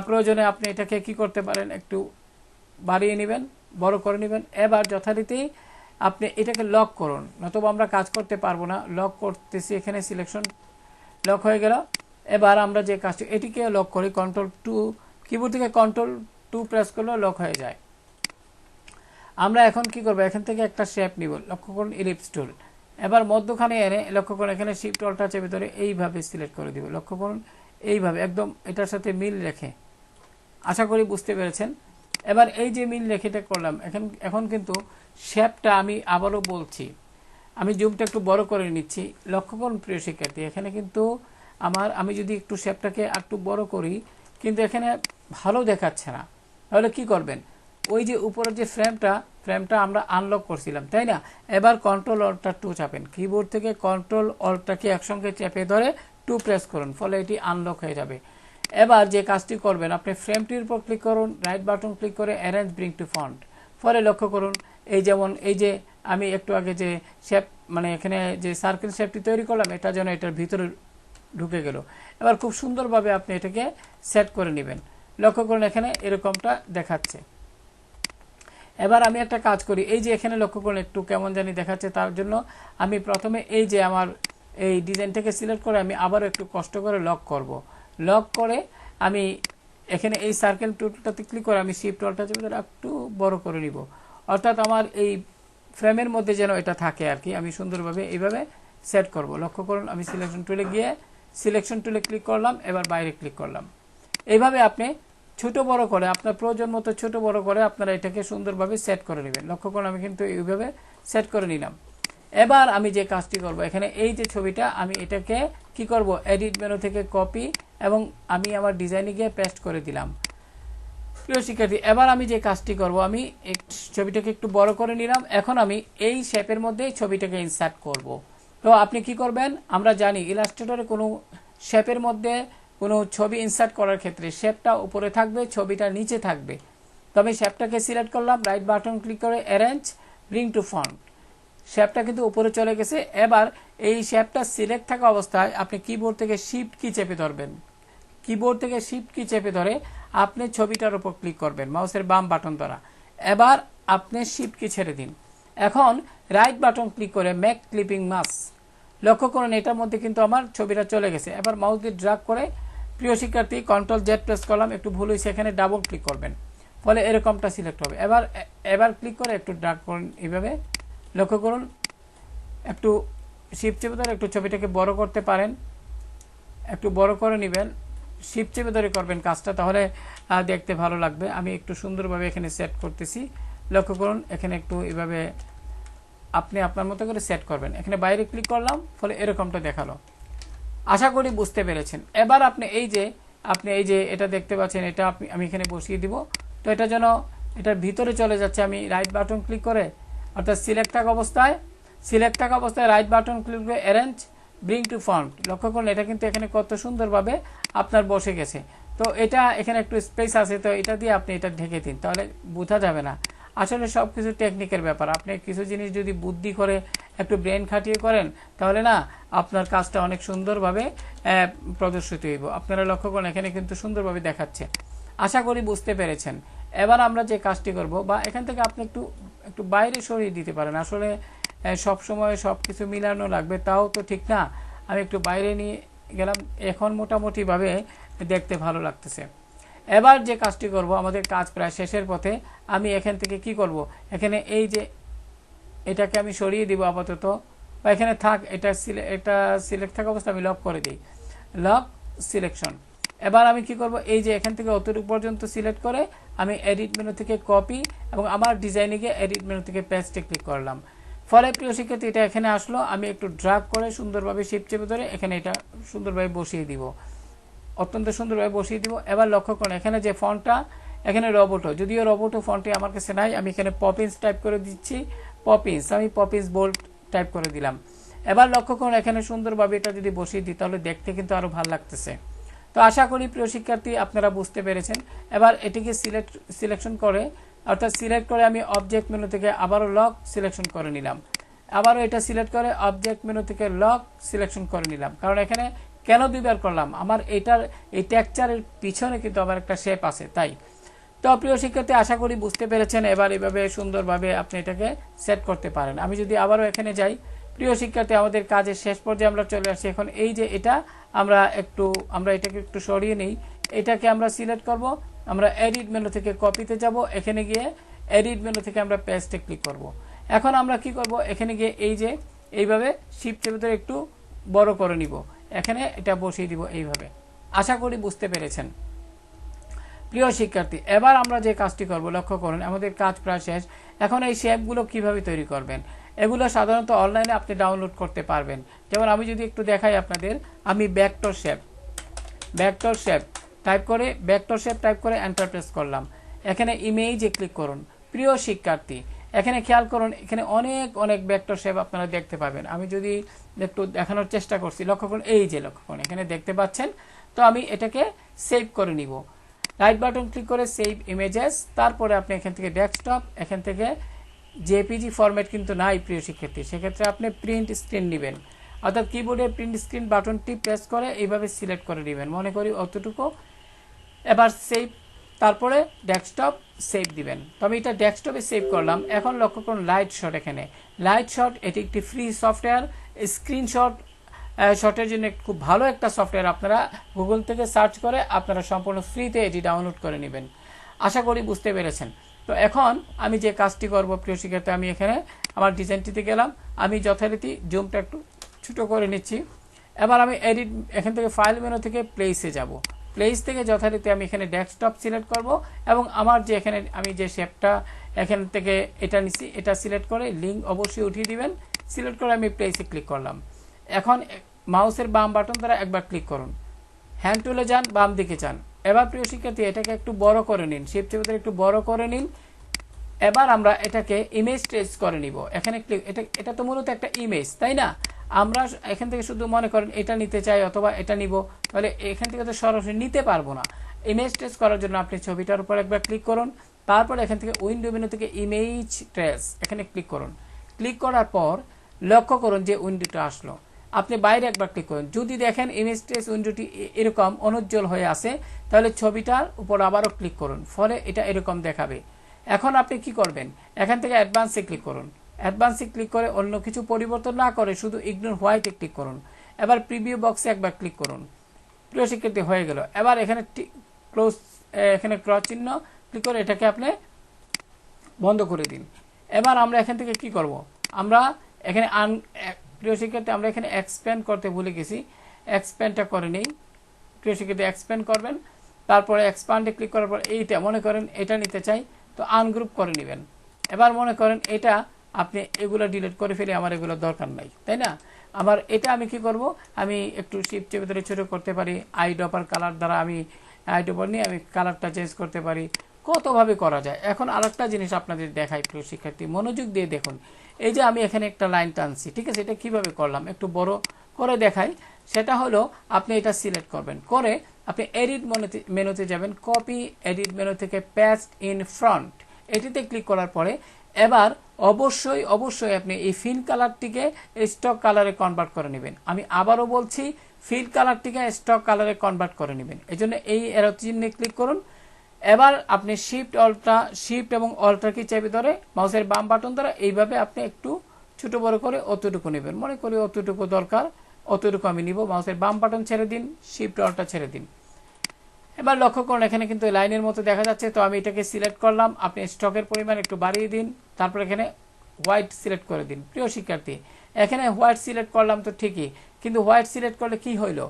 S1: প্রয়োজনে আপনি এটাকে কি করতে পারেন, একটু বাড়িয়ে নেবেন, বড় করে নেবেন। এবার যথারীতি আপনি এটাকে লক করুন, নতুবা আমরা কাজ করতে পারবো না। লক করতেছি, এখানে সিলেকশন লক হয়ে গেল। এবার আমরা যে কাজটি, এটিকে লক করি, কন্ট্রোল 2, কিবোর্ড থেকে কন্ট্রোল 2 প্রেস করলে লক হয়ে যায়। আমরা এখন কি করব, এখান থেকে একটা শেপ নিব। লক্ষ্য করুন ইলিপস টুল। এবার মধ্যখানে এনে লক্ষ্য করুন এখানে শিফট অল্টার চেপে ধরে এইভাবে সিলেক্ট করে দিব। লক্ষ্য করুন এইভাবে একদম এটার সাথে মিল রেখে। আশা করি বুঝতে পেরেছেন। এবার এই যে মিল রেখেটা করলাম, এখন কিন্তু শেপটা আমি আবারও বলছি, আমি জুমটা একটু বড় করে নিচ্ছি। লক্ষ্য করুন প্রিয় শিক্ষার্থী, এখানে কিন্তু আমি যদি একটু শেপটাকে একটু বড় করি, কিন্তু এখানে ভালো দেখাচ্ছে না। তাহলে কি করবেন, ওই যে উপরের যে ফ্রেমটা আমরা আনলক করছিলাম, তাই না? এবার কন্ট্রোল অল্টার 2 চাপেন। কিবোর্ড থেকে কন্ট্রোল অল্টারকে একসঙ্গে চেপে ধরে 2 প্রেস করুন, ফলে এটি আনলক হয়ে যাবে। এবার যে কাজটি করবেন, আপনি ফ্রেমটির উপর ক্লিক করুন, রাইট বাটন ক্লিক করে অ্যারেঞ্জ ব্রিং টু ফ্রন্ট। ফলে লক্ষ্য করুন যেমন এই যে আমি একটু আগে যে শেপ, মানে এখানে যে সার্কেল শেপটি তৈরি করলাম, এটা যেন এটার ভিতরে ঢুকে গেল। এবার খুব সুন্দরভাবে আপনি এটাকে সেট করে নেবেন। লক্ষ্য করুন এখানে এরকমটা দেখাচ্ছে। এবার আমি একটা কাজ করি, এই যে এখানে লক্ষ্য করুন একটু কেমন জানি দেখাচ্ছে। তার জন্য আমি প্রথমে এই যে আমার এই ডিজাইনটাকে সিলেক্ট করে আমি আবারও একটু কষ্ট করে লক করব। লক করে আমি এখানে এই সার্কেল টুলটাতে ক্লিক করে আমি শিফট অল্টার চেপে ধরে একটু বড় করে নিব, অর্থাৎ আমার এই ফ্রেমের মধ্যে যেন এটা থাকে আর কি। আমি সুন্দরভাবে এইভাবে সেট করব। লক্ষ্য করুন আমি সিলেকশন টুলে গিয়ে সিলেকশন টুলে ক্লিক করলাম, এবার বাইরে ক্লিক করলাম। এইভাবে আপনি ছোট বড় করে আপনার প্রয়োজন মতো ছোট বড় করে আপনারা এটাকে সুন্দরভাবে সেট করে নেবেন। লক্ষ্য করুন আমি কিন্তু এইভাবে সেট করে নিলাম। এবার আমি যে কাজটি করব, এখানে এই যে ছবিটা আমি এটাকে কি করব, এডিট মেনু থেকে কপি এবং আমি আমার ডিজাইনে গিয়ে পেস্ট করে দিলাম। প্রিয় শিক্ষার্থী, এবার আমি যে কাজটি করব, আমি এই ছবিটাকে একটু বড় করে নিলাম। এখন আমি এই শেপের মধ্যে ছবিটাকে ইনসার্ট করব। তো আপনি কি করবেন, আমরা জানি ইলাস্ট্রেটরে কোনো শেপের মধ্যে কোনো ছবি ইনসার্ট করার ক্ষেত্রে শেপটা উপরে থাকবে, ছবিটা নিচে থাকবে। তো আমি শেপটাকে সিলেক্ট করলাম, রাইট বাটন ক্লিক করে অ্যারেঞ্জ ব্রিং টু ফন্ট, শেপটা কিন্তু উপরে চলে গেছে। এবার এই শেপটা সিলেক্ট থাকা অবস্থায় আপনি কিবোর্ড থেকে শিফট কি চেপে ধরবেন, কিবোর্ড থেকে শিফট কি চেপে ধরে আপনি ছবিটার উপর ক্লিক করবেন মাউসের বাম বাটন দ্বারা। এবার আপনি শিফট কি ছেড়ে দিন। এখন রাইট বাটন ক্লিক করে মেক ক্লিপিং মাস্ক, লক্ষ্য করুন এটার মধ্যে কিন্তু আমার ছবিটা চলে গেছে। এবার মাউস দিয়ে ড্র্যাগ করে, প্রিয় শিক্ষার্থী কন্ট্রোল জেড প্রেস করলাম, একটু ভুল হয়েছে, এখানে ডাবল ক্লিক করবেন, ফলে এরকমটা সিলেক্ট হবে। এবার ক্লিক করে একটু ড্র্যাগ করুন, এইভাবে লক্ষ্য করুন, একটু শিফট চেপে ধরে একটু ছবিটাকে বড় করতে পারেন, একটু বড় করে নেবেন, শিফট চেপে ধরে করবেন কাজটা, তাহলে দেখতে ভালো লাগবে। আমি একটু সুন্দরভাবে এখানে সেট করতেছি, লক্ষ্য করুন এখানে একটু এভাবে আপনি আপনার মতো করে সেট করবেন। এখানে বাইরে ক্লিক করলাম, ফলে এরকমটা দেখালো। আশা করি বুঝতে পেরেছেন। এবার আপনি এই যে এটা দেখতে পাচ্ছেন, এটা আমি এখানে বসিয়ে দিব। তো এটা যেন এটার ভিতরে চলে যাচ্ছে, আমি রাইট বাটন ক্লিক করে, অর্থাৎ সিলেক্ট থাকা অবস্থায় রাইট বাটন ক্লিক করে অ্যারেঞ্জ ব্রিং টু ফন্ট, লক্ষ্য করুন এটা কিন্তু এখানে কত সুন্দরভাবে আপনার বসে গেছে। তো এটা এখানে একটু স্পেস আছে, তো এটা দিয়ে আপনি এটা ঢেকে দিন, তাহলে বোঝা যাবে না। আসলে সব কিছু টেকনিকের ব্যাপার। আপনি কিছু জিনিস যদি বুদ্ধি করে একটু ব্রেন খাটিয়ে করেন, তাহলে না আপনার কাজটা অনেক সুন্দরভাবে প্রদর্শিত হইব। আপনারা লক্ষ্য করেন এখানে কিন্তু সুন্দরভাবে দেখাচ্ছে। আশা করি বুঝতে পেরেছেন। এবার আমরা যে কাজটি করব, বা এখান থেকে আপনি একটু বাইরে সরিয়ে দিতে পারেন। আসলে সব সময় সব কিছু মিলানো লাগবে, তাও তো ঠিক না। আমি একটু বাইরে নিয়ে গেলাম, এখন মোটামুটিভাবে দেখতে ভালো লাগতেছে। এবার যে কাজটি করব, আমাদের কাজ প্রায় শেষের পথে। আমি এখান থেকে কি করব, এখানে এই যে এটাকে আমি সরিয়ে দিব আপাতত, বা এখানে থাক, এটা সিলেক্ট থাকা অবস্থা আমি লক করে দিই, লক সিলেকশন। এবার আমি কি করব, এই যে এখান থেকে অতটুকু পর্যন্ত সিলেক্ট করে আমি এডিট মেনু থেকে কপি এবং আমার ডিজাইনে গিয়ে এডিট মেনু থেকে পেস্টে ক্লিক করলাম। ফলে প্রিয় শিক্ষার্থী এটা এখানে আসলো, আমি একটু ড্র্যাগ করে সুন্দরভাবে শিফট চেপে ধরে এখানে এটা সুন্দরভাবে বসিয়ে দিব, অত্যন্ত সুন্দরভাবে বসিয়ে দিব। এবার লক্ষ্য করুন এখানে যে ফন্টটা, এখানে রোবোটো, যদিও রোবোটো ফন্টে আমার কাছে নাই, আমি এখানে পপিন্স টাইপ করে দিচ্ছি, আমি পপিন্স বোল্ড টাইপ করে দিলাম। এবার লক্ষ্য করুন এখানে সুন্দরভাবে এটা যদি বসিয়ে দিই, তাহলে দেখতে কিন্তু আরো ভালো লাগতেছে। তো আশা করি প্রিয় শিক্ষার্থী আপনারা বুঝতে পেরেছেন। এবার এটিকে সিলেকশন করে, অর্থাৎ সিলেক্ট করে আমি অবজেক্ট মেনু থেকে আবারও লক সিলেকশন করে নিলাম, আবারও এটা সিলেক্ট করে অবজেক্ট মেনু থেকে লক সিলেকশন করে নিলাম। কারণ এখানে কেন দুইবার করলাম, আমার এই টেক্সচারের পিছনে কিন্তু আমার একটা শেপ আছে, তাই। তো প্রিয় শিক্ষার্থী আশা করি বুঝতে পেরেছেন। এবার এইভাবে সুন্দরভাবে আপনি এটাকে সেট করতে পারেন। আমি যদি আবারও এখানে যাই, প্রিয় শিক্ষার্থী আমাদের কাজের শেষ পর্যায়ে আমরা চলে আসছি। এখন এই যে এটা আমরা এটাকে একটু সরিয়ে নিই, এটাকে আমরা সিলেক্ট করব, আমরা এডিট মেনু থেকে কপিতে যাব, এখানে গিয়ে এডিট মেনু থেকে আমরা পেস্টে ক্লিক করব। এখন আমরা কি করব, এখানে গিয়ে এই যে এইভাবে শিফট চেপে ধরে একটু বড় করে নিব, এখানে এটা বসিয়ে দিব এইভাবে। আশা করি বুঝতে পেরেছেন। প্রিয় শিক্ষার্থী এবার আমরা যে কাজটি করব, লক্ষ্য করুন আমাদের কাজ প্রায় শেষ। এখন এই শেপগুলো কিভাবে তৈরি করবেন, এগুলো সাধারণত অনলাইনে আপনি ডাউনলোড করতে পারবেন। যেমন আমি যদি একটু দেখাই আপনাদের, আমি ভেক্টর শেপ টাইপ করে এন্টার প্রেস করলাম, এখানে ইমেজে ক্লিক করুন। প্রিয় শিক্ষার্থী এখানে খেয়াল করুন, এখানে অনেক ভেক্টর শেপ আপনারা দেখতে পাবেন। আমি যদি একটু দেখানোর চেষ্টা করছি, লক্ষ্য করুন এই যে লক্ষ্য করুন এখানে দেখতে পাচ্ছেন। তো আমি এটাকে সেভ করে নিব, রাইট বাটন ক্লিক করে সেভ ইমেজেস, তারপরে আপনি এখান থেকে ডেস্কটপ, এখান থেকে জেপিজি ফরম্যাট কিন্তু নাই প্রিয় শিক্ষার্থী, সেক্ষেত্রে আপনি প্রিন্ট স্ক্রিন নেবেন, অর্থাৎ কিবোর্ডে প্রিন্ট স্ক্রিন বাটনটি প্রেস করে এইভাবে সিলেক্ট করে নেবেন, মনে করি অতটুকু। এবার সেভ, তারপরে ডেস্কটপ সেভ দিবেন। তো আমি এটা ডেস্কটপে সেভ করলাম। এখন লক্ষ্য করুন লাইট শট, এখানে লাইট শট এটি একটি ফ্রি সফটওয়্যার, স্ক্রিনশট শটের জন্য খুব ভালো একটা সফটওয়্যার। আপনারা গুগল থেকে সার্চ করে আপনারা সম্পূর্ণ ফ্রিতে এটি ডাউনলোড করে নেবেন। আশা করি বুঝতে পেরেছেন। তো এখন আমি যে কাজটি করব প্রিয় শিক্ষার্থী, আমি এখানে আমার ডিজাইনটিতে গেলাম, আমি যথারীতি জুমটা একটু ছোটো করে নিচ্ছি। এবার আমি এখান থেকে ফাইল মেনু থেকে প্লেসে যাব, প্লেস থেকে যথারীতি আমি এখানে ডেস্কটপ সিলেক্ট করব এবং আমার যে এখানে আমি যে শেপটা এখান থেকে এটা নিচ্ছি, এটা সিলেক্ট করে লিঙ্ক অবশ্যই উঠিয়ে দিবেন। সিলেক্ট করে আমি প্লেসে ক্লিক করলাম। এখন মাউসের বাম বাটন দ্বারা একবার ক্লিক করুন, হ্যান্ড টুলে যান, বাম দিকে যান। এবার প্রিয় শিক্ষার্থী এটাকে একটু বড় করে নিন, শিফট চেপে ধরে একটু বড় করে নিন। এবার আমরা এটাকে ইমেজ ট্রেস করে নিব। এখানে ক্লিক, এটা তো মূলত একটা ইমেজ, তাই না? আমরা এখান থেকে শুধু মনে করেন এটা নিতে চাই অথবা এটা নিব, তাহলে এখান থেকে তো সরাসরি নিতে পারবো না। ইমেজ ট্রেস করার জন্য আপনি ছবিটার উপর একবার ক্লিক করুন, তারপর এখান থেকে উইন্ডো মেনু থেকে ইমেজ ট্রেস এখানে ক্লিক করুন। ক্লিক করার পর লক্ষ্য করুন যে উইন্ডোটা আসলো, আপনি বাইরে একবার ক্লিক করুন। যদি দেখেন ইমেজ ট্রেস উইন্ডোটি এরকম অনুজ্জ্বল হয়ে আছে, তাহলে ছবিটার উপর আবারও ক্লিক করুন, ফলে এটা এরকম দেখাবে। এখন আপনি কি করবেন, এখান থেকে অ্যাডভান্সে ক্লিক করুন। অ্যাডভান্সে ক্লিক করে অন্য কিছু পরিবর্তন না করে শুধু ইগনোর হোয়াইটে ক্লিক করুন। এবার প্রিভিউ বক্সে একবার ক্লিক করুন। প্রিয় শিক্ষার্থী হয়ে গেল। এবার এখানে ক্লোজ, এখানে ক্রস চিহ্ন ক্লিক করে এটাকে আপনি বন্ধ করে দিন। এবার আমরা এখান থেকে কি করব, আমরা এখানে প্রিয় শিক্ষার্থী আমরা এখানে এক্সপ্যান্ড করতে ভুলে গেছি, এক্সপ্যান্ডটা করে নেই। প্রিয় শিক্ষার্থী এক্সপ্যান্ড করবেন, তারপরে এক্সপ্যান্ডে ক্লিক করার পর এইটা মনে করেন এটা নিতে চাই, তো আনগ্রুপ করে নেবেন। এবার মনে করেন এটা আপনি এগুলো ডিলিট করে ফেলে, আমার এগুলো দরকার নাই, তাই না? আমার এটা আমি কি করব, আমি একটু শিপ চেপে ধরে ছোটো করতে পারি, আইড্রপার কালার দ্বারা আমি আইড্রপার নিয়ে আমি কালারটা চেঞ্জ করতে পারি, কতভাবে করা যায়। এখন আরেকটা জিনিস আপনাদের দেখাই প্রিয় শিক্ষার্থী, মনোযোগ দিয়ে দেখুন। এই যে আমি এখানে একটা লাইন টানছি, ঠিক আছে, এটা কিভাবে করলাম একটু বড় করে দেখাই। সেটা হলো আপনি এটা সিলেক্ট করবেন, করে আপনি এডিট মেনুতে যাবেন, কপি এডিট মেনু থেকে পেস্ট ইন ফ্রন্ট এটিতে ক্লিক করার পরে এবার অবশ্যই অবশ্যই আপনি এই ফিল কালারটিকে স্টক কালারে কনভার্ট করে নেবেন। আমি আবারও বলছি, ফিল কালারটিকে স্টক কালারে কনভার্ট করে নেবেন। এই জন্য এই এরো চিহ্নে ক্লিক করুন। এবার আপনি শিফট এবং অল্টার কি চেপে ধরে মাউসের বাম বাটন দ্বারা এইভাবে আপনি একটু ছোট বড় করে অতটুকু নেবেন। মনে করি অতটুকু দরকার, অতটুকু আমি নিব। মাউসের বাম বাটন ছেড়ে দিন, শিফট অল্টার ছেড়ে দিন। এবার লক্ষ্য করুন এখানে কিন্তু লাইনের মতো দেখা যাচ্ছে, তো আমি এটাকে সিলেক্ট করলাম। আপনি স্টকের পরিমাণ একটু বাড়িয়ে দিন, তারপর এখানে হোয়াইট সিলেক্ট করে দিন। প্রিয় শিক্ষার্থী, এখানে হোয়াইট সিলেক্ট করলাম তো ঠিকই, কিন্তু হোয়াইট সিলেক্ট করলে কি হইল,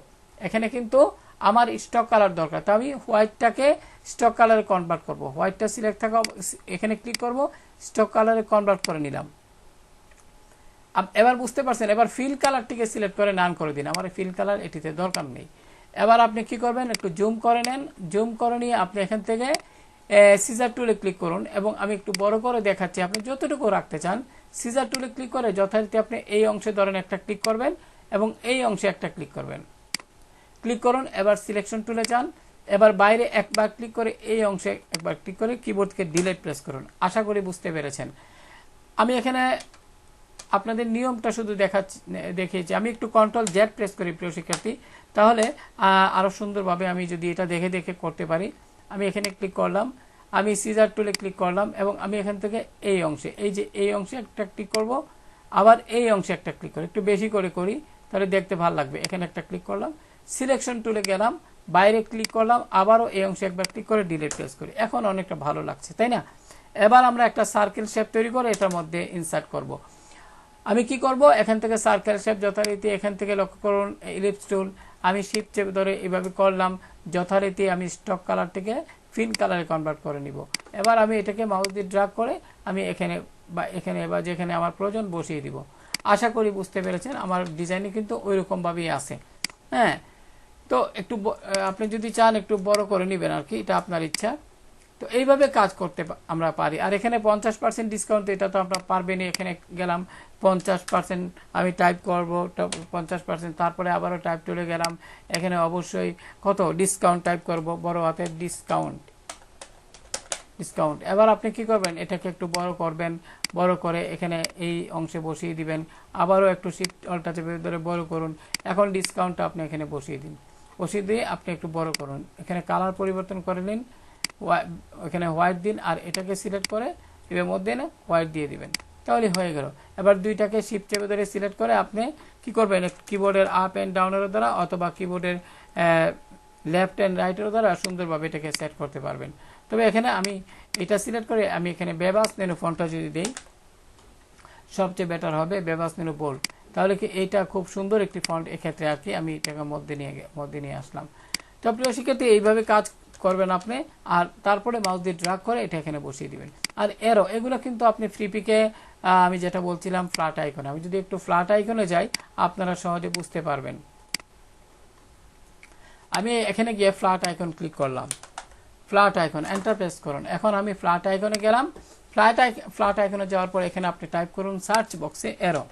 S1: এখানে কিন্তু আমার স্টক কালার দরকার, তো আমি হোয়াইটটাকে স্টক কালারে কনভার্ট করব। হোয়াইটটা সিলেক্ট থাকা এখানে ক্লিক করব, স্টক কালারে কনভার্ট করে নিলাম। এবার বুঝতে পারছেন, এবার ফিল কালারটিকে সিলেক্ট করে নান করে দিন, আমার ফিল কালার এটিতে দরকার নেই। এবার আপনি কি করবেন, একটু জুম করে নেন, জুম করে নিয়ে আপনি এখান থেকে সিজার টুলে ক্লিক করুন, এবং আমি একটু বড় করে দেখাচ্ছি, আপনি যতটুকু রাখতে চান সিজার টুলে ক্লিক করে যথারীতি আপনি এই অংশে ধরেন একটা ক্লিক করবেন এবং এই অংশে একটা ক্লিক করবেন। ক্লিক করুন, এবার সিলেকশন টুলে যান, এবার বাইরে একবার ক্লিক করে এই অংশে একবার ক্লিক করে কিবোর্ডকে ডিলিট প্রেস করুন। আশা করি বুঝতে পেরেছেন। আমি এখানে আপনাদের নিয়মটা শুধু দেখিয়েছি। আমি একটু কন্ট্রোল জেড প্রেস করি প্রিয় শিক্ষার্থী, তাহলে আরও সুন্দরভাবে আমি যদি এটা দেখে দেখে করতে পারি। আমি এখানে ক্লিক করলাম, আমি সিজার টুলে ক্লিক করলাম, এবং আমি এখান থেকে এই অংশে, এই যে এই অংশে একটা ক্লিক করব, আবার এই অংশে একটা ক্লিক করি, একটু বেশি করে করি তাহলে দেখতে ভালো লাগবে। এখানে একটা ক্লিক করলাম, সিলেকশন টুলে গেলাম, বাইরে ক্লিক করলাম, আবারও এই অংশে একবার ক্লিক করে ডিলিট প্রেস করি। এখন অনেকটা ভালো লাগছে, তাই না? এবার আমরা একটা সার্কেল শেপ তৈরি করে এটার মধ্যে ইনসার্ট করব। আমি কি করব, এখান থেকে সার্কেল শেপ যথারীতি এখান থেকে লক্ষ্য করুন ইলিপস টুল, আমি শিফট চেপে ধরে এইভাবে করলাম, যথারীতি আমি স্টক কালারটিকে ফিল কালারে কনভার্ট করে নিব। এবার আমি এটাকে মাউস দিয়ে ড্র্যাগ করে আমি এখানে বা এখানে বা যেখানে আমার প্রয়োজন বসিয়ে দিব। আশা করি বুঝতে পেরেছেন, আমার ডিজাইনে কিন্তু ওই রকমভাবেই আছে। হ্যাঁ, তো একটু আপনি যদি চান একটু বড় করে নেবেন আর কি, এটা আপনার ইচ্ছা। তো এইভাবে কাজ করতে আমরা পারি। আর এখানে 50% ডিসকাউন্ট, এটা তো আমরা পারবেনই। এখানে গেলাম 50% আমি টাইপ করব 50%, তারপরে আবারও টাইপ টুলে গেলাম, এখানে অবশ্যই কত ডিসকাউন্ট টাইপ করব, বড় হাতের ডিসকাউন্ট। এবার আপনি কি করবেন, এটাকে একটু বড় করবেন, বড় করে এখানে এই অংশে বসিয়ে দিবেন, আবারও একটু শিফট অল্টার চেপে ধরে বড় করুন। এখন ডিসকাউন্টটা আপনি এখানে বসিয়ে দিন, বসিয়ে দিয়ে আপনি একটু বড় করুন, এখানে কালার পরিবর্তন করে নিন, এখানে হোয়াইট দিন, আর এটাকে সিলেক্ট করে এর মধ্যে না হোয়াইট দিয়ে দিবেন, তাহলে হয়ে গেল। এবার দুইটাকে শিফট চেপে ধরে সিলেক্ট করে আপনি কি করবেন, কিবোর্ডের আপ অ্যান্ড ডাউনের দ্বারা অথবা কিবোর্ডের লেফট অ্যান্ড রাইটের দ্বারা সুন্দরভাবে এটাকে সেট করতে পারবেন। তবে এখানে আমি এটা সিলেক্ট করে আমি এখানে বেবাস মেনু ফন্টটা যদি দেই সবচেয়ে বেটার হবে, বেবাস মেনু বোল্ড, তাহলে কি এইটা খুব সুন্দর একটি ফন্ট। এক্ষেত্রে আর কি আমি এটাকে মধ্যে নিয়ে আসলাম। তো প্রিয় শিক্ষার্থী, এইভাবে কাজ করবেন আপনি, আর তারপরে মাউস দিয়ে ড্র্যাগ করে এটা এখানে বসিয়ে দিবেন। আর এরো এগুলো কিন্তু আপনি ফ্রিপিকে আমি যেটা বলছিলাম ফ্ল্যাট আইকনে, আমি যদি একটু ফ্ল্যাট আইকনে যাই আপনারা সহজে বুঝতে পারবেন। আমি এখানে গিয়ে ফ্ল্যাট আইকন ক্লিক করলাম, ফ্ল্যাট আইকন এন্টার প্রেস করুন। এখন আমি ফ্ল্যাট আইকনে গেলাম, ফ্ল্যাট আইকনে যাওয়ার পর এখানে আপনি টাইপ করুন সার্চ বক্সে এরো।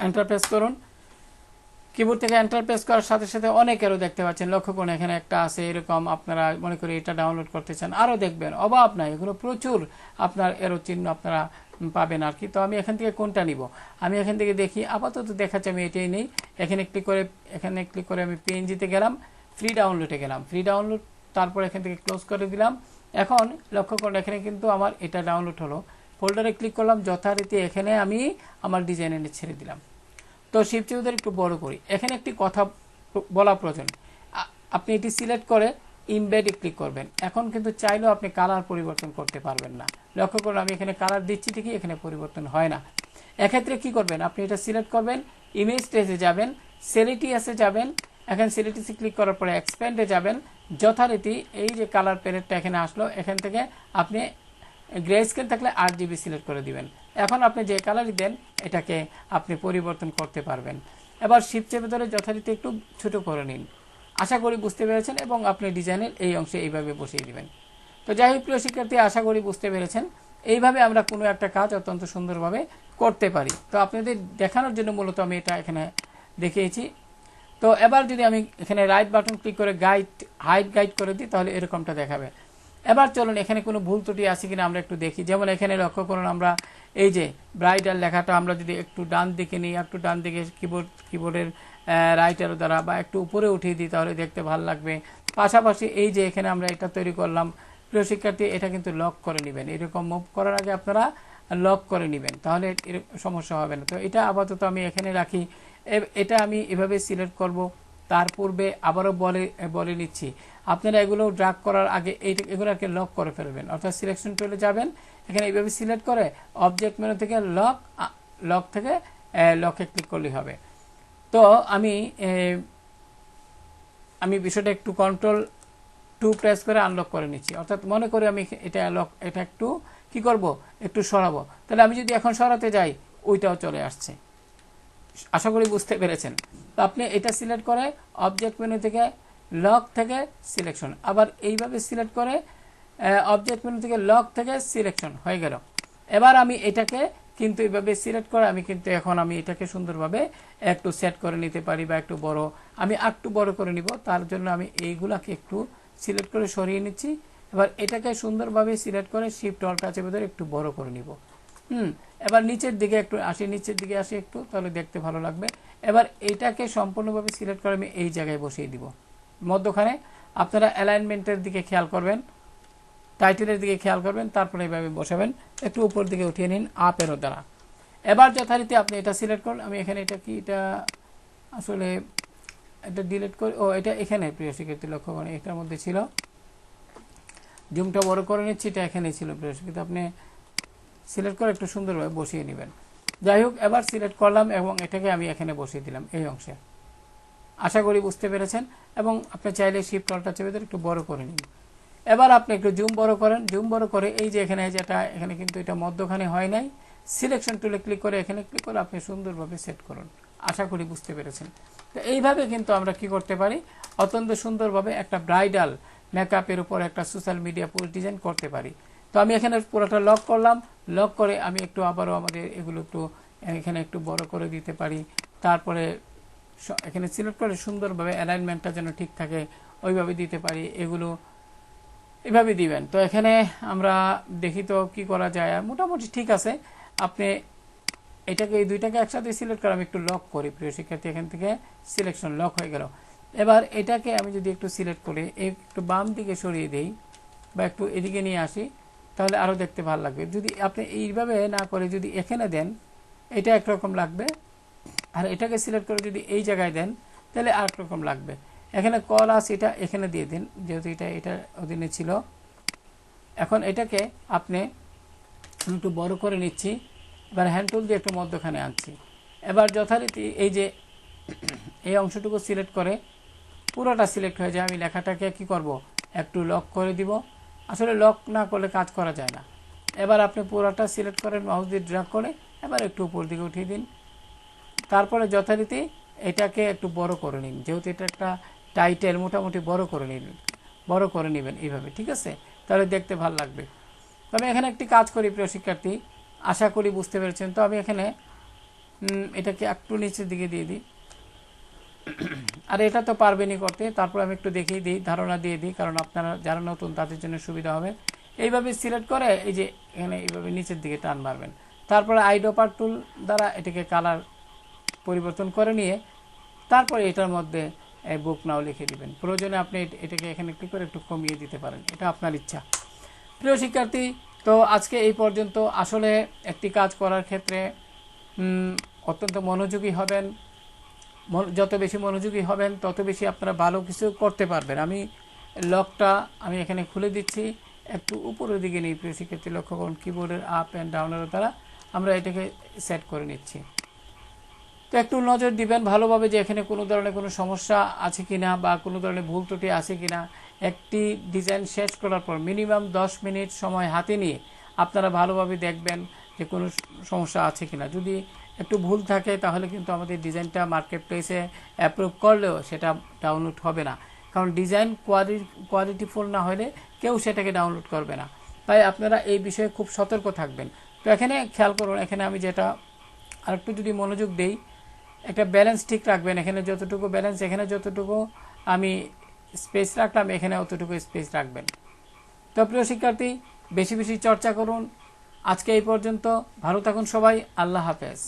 S1: এন্টার প্রেস করুন। কিবোর্ড থেকে এন্টার প্রেস করার সাথে সাথে অনেক এরো দেখতে পাচ্ছেন, লক্ষ্য করুন এখানে একটা আছে এরকম, আপনারা মনে করি এটা ডাউনলোড করতে চান, আরও দেখবেন অভাব নাই, এগুলো প্রচুর আপনার এরো চিহ্ন আপনারা পাবেন আর কি। তো আমি এখান থেকে কোনটা নিব, আমি এখান থেকে দেখি, আপাতত দেখাচ্ছি আমি এটাই নেই। এখানে ক্লিক করে আমি পিএনজিতে গেলাম, ফ্রি ডাউনলোডে গেলাম, ফ্রি ডাউনলোড, তারপর এখান থেকে ক্লোজ করে দিলাম। এখন লক্ষ্য করুন এখানে কিন্তু আমার এটা ডাউনলোড হলো, ফোল্ডারে ক্লিক করলাম, যথারীতি এখানে আমি আমার ডিজাইন এনে ছেড়ে দিলাম। তো শিফট চেপে ধরে একটু বড় করি। এখানে একটি কথা বলা প্রয়োজন, আপনি এটি সিলেক্ট করে ইমবেডে ক্লিক করবেন। এখন কিন্তু চাইলেও আপনি কালার পরিবর্তন করতে পারবেন না। লক্ষ্য করুন আমি এখানে কালার দিচ্ছি ঠিকই, এখানে পরিবর্তন হয় না। এক্ষেত্রে কি করবেন, আপনি এটা সিলেক্ট করবেন, ইমেজ ট্রেসে যাবেন, সেলিটিএসে যাবেন, এখন সেলিটিএসে ক্লিক করার পরে এক্সপ্যান্ডে যাবেন, যথারীতি এই যে কালার প্যালেটটা এখানে আসলো, এখান থেকে আপনি গ্রে স্কেল থাকলে 8 GB সিলেক্ট করে দিবেন। এখন আপনি যে কালারই দেন এটাকে আপনি পরিবর্তন করতে পারবেন। এবার শিফট চেপে ধরে যথারীতি একটু ছোট করে নিন। আশা করি বুঝতে পেরেছেন, এবং আপনি ডিজাইনের এই অংশে এইভাবে বসিয়ে দিবেন। তো যাই হোক প্রিয় শিক্ষার্থী, আশা করি বুঝতে পেরেছেন। এইভাবে আমরা কোনো একটা কাজ অত্যন্ত সুন্দরভাবে করতে পারি। তো আপনাদের দেখানোর জন্য মূলত আমি এটা এখানে দেখিয়েছি। তো এবার যদি আমি এখানে রাইট বাটন ক্লিক করে হাইড গাইড করে দিই, তাহলে এরকমটা দেখাবে। এবার চলুন এখানে কোনো ভুল ত্রুটি আছে কিনা আমরা একটু দেখি। যেমন এখানে লক্ষ্য করুন, আমরা এই যে ব্রাইডাল লেখাটা আমরা যদি একটু ডান দিকে নিই, একটু ডান দিকে কিবোর্ডের রাইট অ্যারো দ্বারা বা একটু উপরে উঠিয়ে দিই, তাহলে দেখতে ভালো লাগবে। পাশাপাশি এই যে এখানে আমরা এটা তৈরি করলাম, প্রিয় শিক্ষার্থী এটা কিন্তু লক করে নেবেন। এরকম মুভ করার আগে আপনারা লক করে নেবেন, তাহলে সমস্যা হবে না। তো এটা আপাতত আমি এখানে রাখি। এটা আমি এভাবে সিলেক্ট করব। তার পূর্বে আবারও বলে নিচ্ছি, আপনারা এগুলো ড্রাগ করার আগে এগুলোকে লক করে ফেলবেন। অর্থাৎ সিলেকশন টুলে যাবেন, এখানে এইভাবে সিলেক্ট করে অবজেক্ট মেনু থেকে লক থেকে লকে ক্লিক করলেই হবে। তো আমি বিষয়টা একটু Ctrl+2 প্রেস করে আনলক করে নিচ্ছি। অর্থাৎ মনে করি আমি এটা একটু কি করব, একটু সরাবো। তাহলে আমি যদি এখন সরাতে যাই, ওইটাও চলে আসছে। আশা করি বুঝতে পেরেছেন। তো আপনি এটা সিলেক্ট করে অবজেক্ট মেনু থেকে লক থেকে সিলেকশন, আবার এইভাবে সিলেক্ট করে অবজেক্ট মেনু থেকে লক থেকে সিলেকশন হয়ে গেল। এবার আমি এটাকে কিন্তু এইভাবে সিলেক্ট করে আমি এটাকে সুন্দরভাবে একটু সেট করে নিতে পারি, বা একটু বড়, আমি একটু বড় করে নিব। তার জন্য আমি এইগুলাকে একটু সিলেক্ট করে সরিয়ে নিচ্ছি। এবার এটাকে সুন্দরভাবে সিলেক্ট করে শিফট অল্টা চেপে ধরে একটু বড় করে নিব। এবার নিচের দিকে আসি একটু, তাহলে দেখতে ভালো লাগবে। এবার এইটাকে সম্পূর্ণভাবে সিলেক্ট করে আমি এই জায়গায় বসিয়ে দিব মধ্যখানে। আপনারা অ্যালাইনমেন্টের দিকে খেয়াল করবেন, টাইটেলের দিকে খেয়াল করবেন, তারপরে এইভাবে বসাবেন, একটু উপর দিকে উঠিয়ে নিন আপ এরো দ্বারা। এবার যথারীতি আপনি এটা সিলেক্ট করুন। আমি এখানে এটা আসলে এটা ডিলিট করি। এটা এখানে প্রিয় শিক্ষার্থী লক্ষ্য করেন, এটার মধ্যে ছিল, জুমটা বড় করে নিচ্ছি, এটা এখানে ছিল। প্রিয় শিক্ষার্থী আপনি সিলেক্ট করে একটু সুন্দরভাবে বসিয়ে নেবেন। যাই হোক, এবার সিলেক্ট করলাম এবং এটাকে আমি এখানে বসিয়ে দিলাম এই অংশে। আশা করি বুঝতে পেরেছেন। এবং আপনি চাইলে শিফট অল্টা চেপে ধরে একটু বড় করে নিন। এবার আপনি একটু জুম বড় করেন, জুম বড় করে এই যে এখানে কিন্তু এটা মধ্যখানে হয় নাই, সিলেকশন টুলে ক্লিক করে এখানে ক্লিক করে আপনি সুন্দরভাবে সেট করুন। আশা করি বুঝতে পেরেছেন। তো এইভাবে কিন্তু আমরা কি করতে পারি, অত্যন্ত সুন্দরভাবে একটা ব্রাইডাল মেকআপের উপর একটা সোশ্যাল মিডিয়া পোস্ট ডিজাইন করতে পারি। তো আমি এখানে পুরোটা লক করলাম, লক করে আমি একটু আবারও আমাদের এগুলো একটু এখানে একটু বড় করে দিতে পারি। তারপরে এখানে সিলেক্ট করে সুন্দরভাবে অ্যালাইনমেন্টটা যেন ঠিক থাকে ওইভাবে দিতে পারি। এগুলো এভাবে দিবেন। তো এখানে আমরা দেখি তো কি করা যায়, মোটামুটি ঠিক আছে। আপনি এই দুইটাকে একসাথে সিলেক্ট করে আমি একটু লক করি। প্রিয় শিক্ষার্থী, এখান থেকে সিলেকশন লক হয়ে গেল। এবার এটাকে আমি যদি একটু সিলেক্ট করে একটু বাম দিকে সরিয়ে দেই বা একটু এদিকে নিয়ে আসি, তাহলে আরও দেখতে ভালো লাগবে। যদি আপনি এইভাবে না করে যদি এখানে দেন, এটা একরকম লাগবে। আর এটাকে সিলেক্ট করে যদি এই জায়গায় দেন, তাহলে আর একরকম লাগবে। এখানে কলাস এটা এখানে দিয়ে দিন, যেহেতু এটা অধীনে ছিল। এখন এটাকে আপনি একটু বড় করে নিচ্ছি। এবার হ্যান্ড টুল দিয়ে একটু মধ্যখানে আনছি। এবার যথারীতি এই যে এই অংশটুকু সিলেক্ট করে পুরোটা সিলেক্ট হয়ে যায়। আমি লেখাটাকে কি করব, একটু লক করে দিব। আসলে লক না করলে কাজ করা যায় না। এবার আপনি পুরোটা সিলেক্ট করেন মাউস দিয়ে ড্র্যাগ করে, এবার একটু উপর দিকে উঠিয়ে দিন। তারপরে যথারীতি এটাকে একটু বড় করে নিন, যেহেতু এটা একটা টাইটেল, মোটামুটি বড় করে নেবেন এইভাবে, ঠিক আছে? তাহলে দেখতে ভালো লাগবে। তবে এখানে একটি কাজ করি প্রিয় শিক্ষার্থী, আশা করি বুঝতে পেরেছেন। তো আমি এখানে এটাকে একটু নিচের দিকে দিয়ে দিই। আর এটা তো পারবেনই করতে, তারপর আমি একটু দেখিয়ে দিই, ধারণা দিয়ে দিই, কারণ আপনারা যারা নতুন তাদের জন্য সুবিধা হবে। এইভাবে সিলেক্ট করে এই যে এখানে এইভাবে নিচের দিকে টান মারবেন, তারপরে আইড্রপার টুল দ্বারা এটাকে কালার পরিবর্তন করে নিয়ে তারপরে এটার মধ্যে বুক নাও লিখে দিবেন। প্রয়োজনে আপনি এটাকে এখানে ক্লিক করে একটু কমিয়ে দিতে পারেন, এটা আপনার ইচ্ছা। প্রিয় শিক্ষার্থী, তো আজকে এই পর্যন্ত। আসলে একটি কাজ করার ক্ষেত্রে অত্যন্ত মনোযোগী হবেন, যত বেশি মনোযোগী হবেন তত বেশি আপনারা ভালো কিছু করতে পারবেন। আমি লকটা আমি এখানে খুলে দিচ্ছি, একটু উপরের দিকে নিই। প্রিয় শিক্ষার্থী লক্ষ্য করুন, কিবোর্ডের আপ অ্যান্ড ডাউনের দ্বারা আমরা এটাকে সেট করে নিচ্ছি। তো একটু নজর দিবেন ভালোভাবে যে এখানে কোনো ধরনের কোনো সমস্যা আছে কিনা বা কোনো ধরনের ভুল ত্রুটি আছে কিনা। একটি ডিজাইন শেষ করার পর মিনিমাম 10 মিনিট সময় হাতে নিয়ে আপনারা ভালোভাবে দেখবেন যে কোনো সমস্যা আছে কিনা। যদি একটু ভুল থাকে তাহলে কিন্তু আমাদের ডিজাইনটা মার্কেট প্লেসে অ্যাপ্রুভ করলেও সেটা ডাউনলোড হবে না, কারণ ডিজাইন কোয়ালিটিফুল না হলে কেউ সেটাকে ডাউনলোড করবে না। তাই আপনারা এই বিষয়ে খুব সতর্ক থাকবেন। তো এখানে খেয়াল করুন, এখানে আমি যেটা আরেকটু যদি মনোযোগ দেই, একটা ব্যালেন্স ঠিক রাখবেন। এখানে যতটুকু ব্যালেন্স, এখানে যতটুকু আমি স্পেস রাখলাম, এখানে অতটুকু স্পেস রাখবেন। তো প্রিয় শিক্ষার্থী, বেশি বেশি চর্চা করুন। আজকে এই পর্যন্ত, ভালো থাকুন সবাই, আল্লাহ হাফেজ।